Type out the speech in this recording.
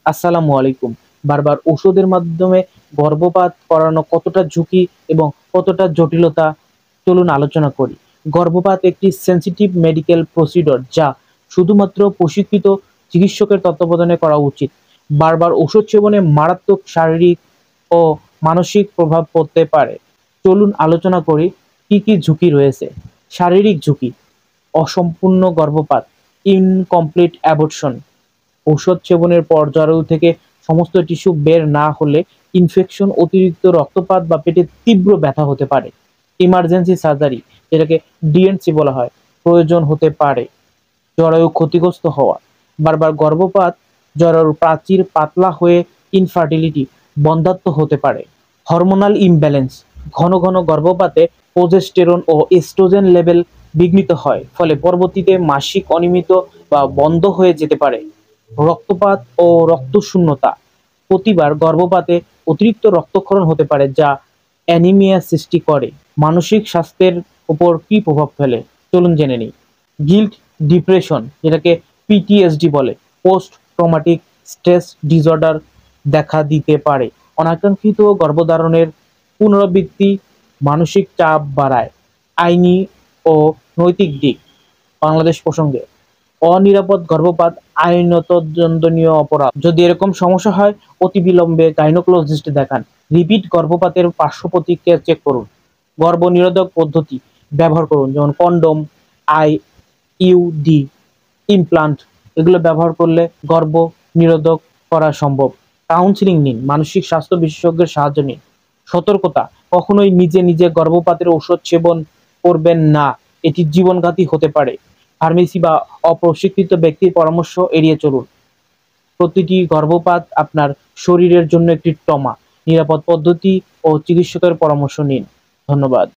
আসসালামু আলাইকুম। বারবার ওষুধের মাধ্যমে গর্ভপাত করানো কতটা ঝুঁকি এবং কতটা জটিলতা, চলুন আলোচনা করি। গর্ভপাত একটি সেনসিটিভ মেডিকেল প্রসিডিউর যা শুধুমাত্র প্রশিক্ষিত চিকিৎসকের তত্ত্বাবধানে করা উচিত। বারবার ওষুধ সেবনে মারাত্মক শারীরিক ও মানসিক প্রভাব পড়তে পারে। চলুন আলোচনা করি কি কি ঝুঁকি রয়েছে। শারীরিক ঝুঁকি: অসম্পূর্ণ গর্ভপাত, ইনকমপ্লিট অ্যাবর্শন। ঔষধ সেবনের পর জরায়ু থেকে সমস্ত টিস্যু বের না হলে ইনফেকশন, অতিরিক্ত রক্তপাত বা পেটে তীব্র ব্যথা হতে পারে। ইমার্জেন্সি সার্জারি, যেটাকে ডিএনসি বলা হয়, প্রয়োজন হতে পারে। জরায়ু ক্ষতিগ্রস্ত হওয়া: বারবার গর্ভপাত জরায়ুর প্রাচীর পাতলা হয়ে ইনফার্টিলিটি, বন্ধ্যাত্ব হতে পারে। হরমোনাল ইমব্যালেন্স: ঘন ঘন গর্ভপাতে প্রোজেস্টেরন ও এস্ট্রোজেন লেভেল বিঘ্নিত হয়, ফলে পরবর্তীতে মাসিক অনিয়মিত বা বন্ধ হয়ে যেতে পারে। রক্তপাত ও রক্তশূন্যতা: প্রতিবার গর্ভপাতে অতিরিক্ত রক্তক্ষরণ হতে পারে, যা অ্যানিমিয়া সৃষ্টি করে। মানসিক স্বাস্থ্যের উপর কি প্রভাব ফেলে, চলুন জেনে নিই। গিল্ট, ডিপ্রেশন, যেটাকে পিটিএসডি বলে, পোস্ট ট্রমাটিক স্ট্রেস ডিসঅর্ডার দেখা দিতে পারে। অনাকাঙ্ক্ষিত গর্ভধারণের পুনরাবৃত্তি মানসিক চাপ বাড়ায়। আইনি ও নৈতিক দিক: বাংলাদেশ প্রসঙ্গে অনিরাপদ গর্ভপাত আইনত দণ্ডনীয় অপরাধ। যদি এরকম সমস্যা হয়, অতিবিলম্বে গাইনোকোলজিস্ট দেখান। রিপিট গর্ভপাতের পার্শ্ব প্রতিক্রিয়া চেক করুন। গর্ভ নিরোধক পদ্ধতি ব্যবহার করুন, যেমন কন্ডোম, আইইউডি, ইমপ্লান্ট। এগুলো ব্যবহার করলে গর্ভ নিরোধক করা সম্ভব। কাউন্সিলিং নিন, মানসিক স্বাস্থ্য বিশেষজ্ঞের সাহায্য নিন। সতর্কতা: কখনোই নিজে নিজে গর্ভপাতের ঔষধ সেবন করবেন না, এটি জীবনঘাতী হতে পারে। ফার্মেসি বা অপ্রশিক্ষিত ব্যক্তির পরামর্শ এড়িয়ে চলুন। প্রতিটি গর্ভপাত আপনার শরীরের জন্য একটি ট্রমা। নিরাপদ পদ্ধতি ও চিকিৎসকের পরামর্শ নিন। ধন্যবাদ।